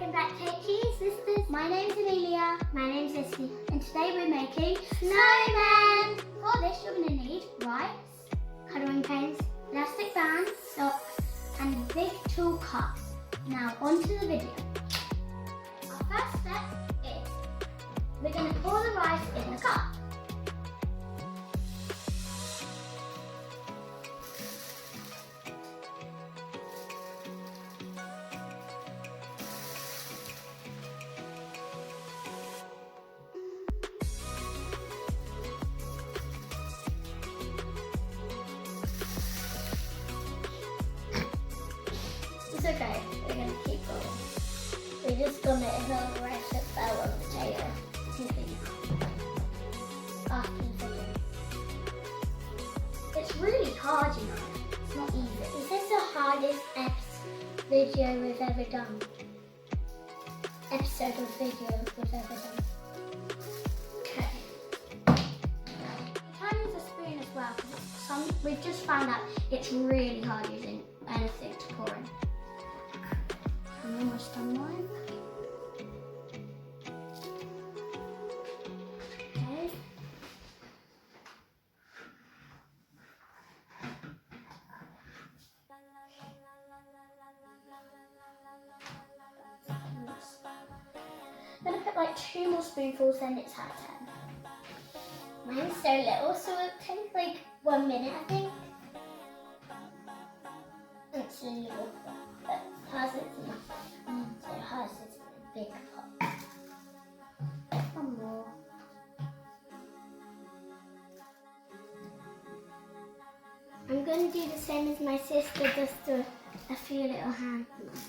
welcome back to H.E.E. Sisters. My name's Amelia. My name's Lissy. And today we're making Snowmen. For this you're going to need rice, colouring paints, elastic bands, socks and a big tool cup. Now onto the video. Our first step is we're going to pour the rice in the cup. It's okay, we're going to keep going. We're just going to ignore the rice that fell on the table. After the video. It's really hard, you know. It's not easy. Is this the hardest video we've ever done? Episode of video we've ever done. Okay. You can use a spoon as well, because we've just found out it's really hard using anything to pour in. I'm almost done mine. Okay. I'm going to put like 2 more spoonfuls, then it's half 10. Mine's so little, so it'll take like 1 minute, I think. It's a little, but hers is enough. So hers is a big pot. 1 more. I'm going to do the same as my sister, just a few little handfuls.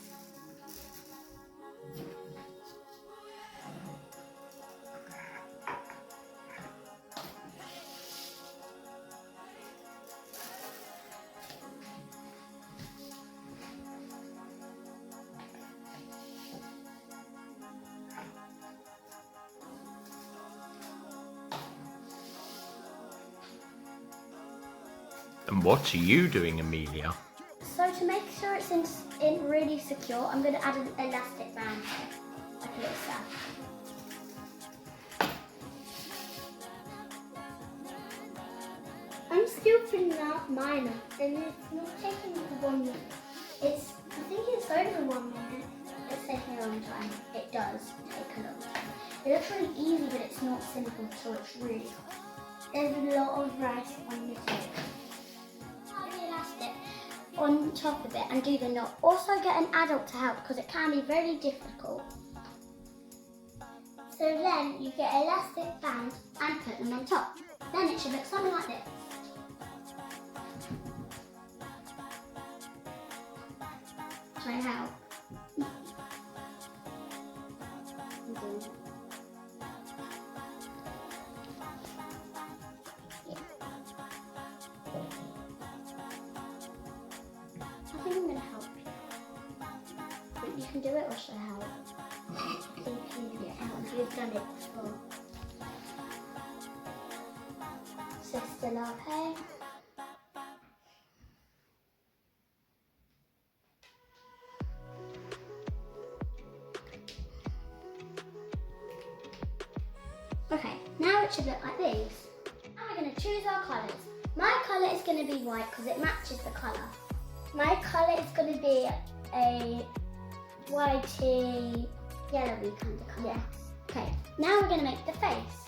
And what are you doing, Amelia? So to make sure it's in really secure, I'm going to add an elastic band here, like a little strap. I'm still filling out mine, and it's not taking the 1 minute. I think it's over 1 minute. It's taking a long time. It does take a long time. It looks really easy, but it's not simple, so it's really hard. There's a lot of rice on the table. On top of it and do the knot. Also get an adult to help because it can be very difficult. So then you get elastic bands and put them on top. Then it should look something like this. Can I help? I think I'm going to help you. But you can do it or should I help? I think you need it help. You've done it before. Sister love, hey? Okay, now it should look like these. Now we're going to choose our colours. My colour is going to be white because it matches the colour. My colour is going to be a whitey, yellowy kind of colour. Yeah. Okay, now we're going to make the face.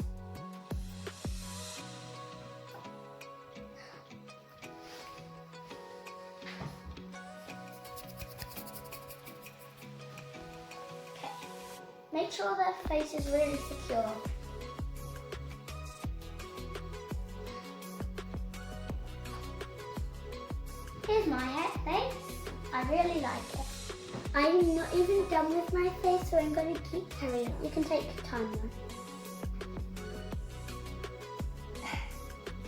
Okay, make sure the face is really secure. Here's my face. I really like it. I'm not even done with my face, so I'm going to keep carrying. You can take your time though.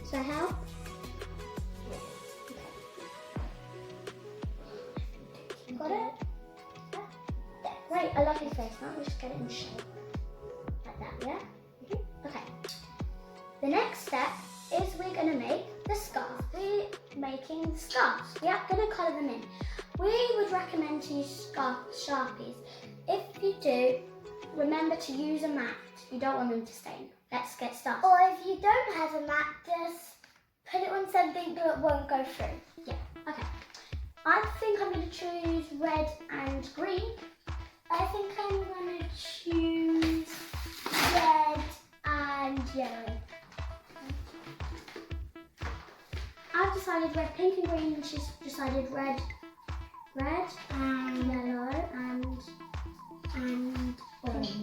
Should I help? Okay. Got it? Yeah. Great, I love your face. Now we just get it in shape. Like that, yeah? Okay. The next step is we're going to make the scarf. We're making scarves. We are going to colour them in. We would recommend to use Sharpies. If If you do, remember to use a mat. You don't want them to stain. Let's get started. Or if you don't have a mat, just put it on something that won't go through. Yeah, okay. I think I'm going to choose red and green. I think I'm going to choose red and yellow. I've decided red, pink and green, and she's decided red and yellow and orange.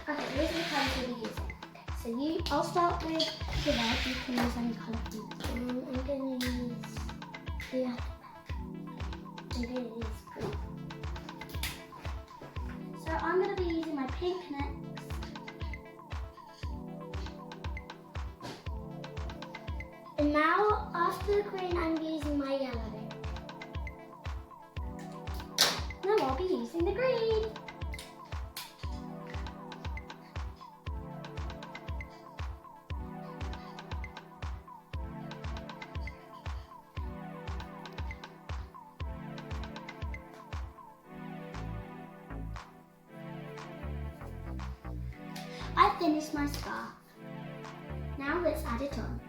Okay, these are the colours we'll be using. Okay, so I'll start with the red. You can use any colour from I'm going to use black. I'm going to use green. So I'm going to be using my pink next. And now, after the green, I'm using my yellow. Now I'll be using the green. I finished my scarf. Now let's add it on.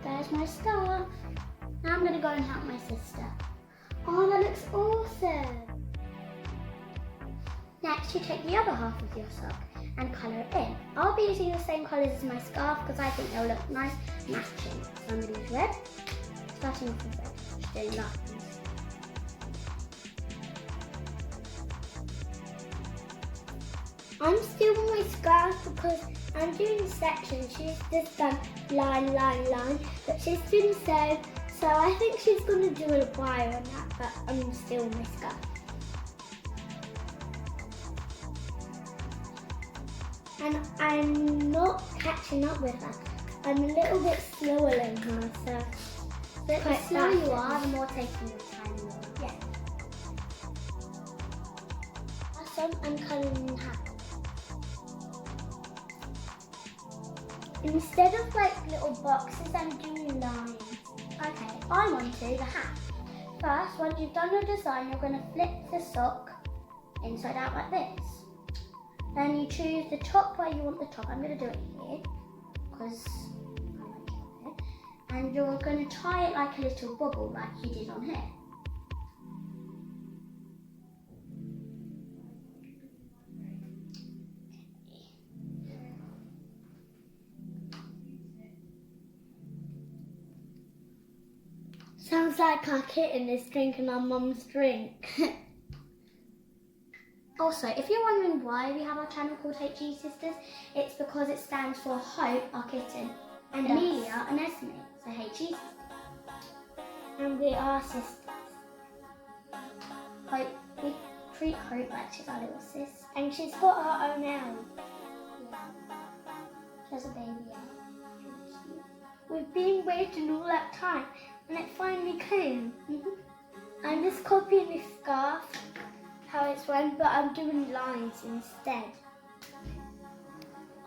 There's my scarf. Now I'm going to go and help my sister. Oh, that looks awesome. Next, you take the other half of your sock and colour it in. I'll be using the same colours as my scarf because I think they'll look nice matching. So I'm going to use red, starting off with red, just doing lines. I'm still on my scarf because I'm doing sections. She's just done line, but she's doing so I think she's going to do a wire on that, but I'm still on my scarf. And I'm not catching up with her. I'm a little bit slower than her, so... But the slower you are, the more taking your time you are. Yeah. So I'm colouring in half. Instead of like little boxes, I'm doing lines. Okay, I'm on to the hat. First, once you've done your design, you're going to flip the sock inside out like this. Then you choose the top where you want the top. I'm going to do it here because I like it here. And you're going to tie it like a little bubble like you did on here. Sounds like our kitten is drinking our mum's drink. Also, if you're wondering why we have our channel called H.E.E. Sisters, it's because it stands for Hope, our kitten, and Amelia and Esme, so H.E.E. Sisters. And we are sisters. Hope, we treat Hope like she's our little sis. And she's got her own elf. She has a baby elf. We've been waiting all that time and it finally came. I'm just copying this scarf, how it's went, but I'm doing lines instead.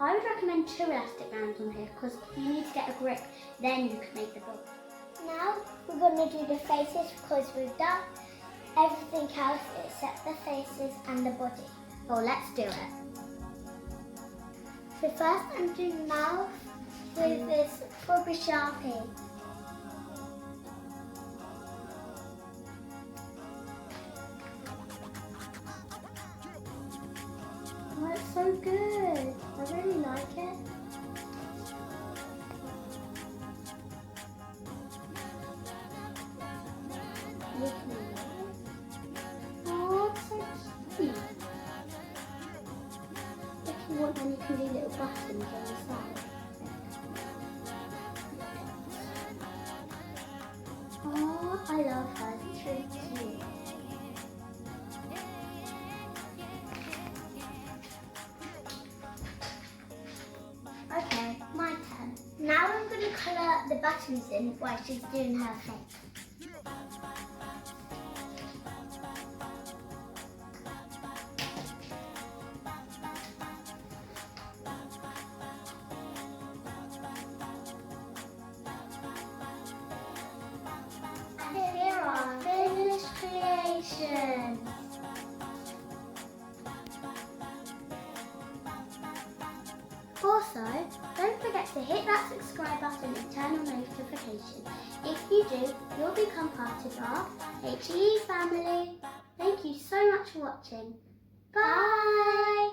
I would recommend 2 elastic bands on here because you need to get a grip, then you can make the book. Now we're going to do the faces because we've done everything else except the faces and the body. Well, let's do it. So first I'm doing mouth with this rubber Sharpie. Oh, it's so good. I really like it. Oh, it's so cute. If you want, then you can do little buttons on the side. Oh, I love her. It's really cute. Okay, my turn. Now I'm going to colour the buttons in while she's doing her face. Also, don't forget to hit that subscribe button and turn on notifications. If you do, you'll become part of our H.E.E family. Thank you so much for watching. Bye!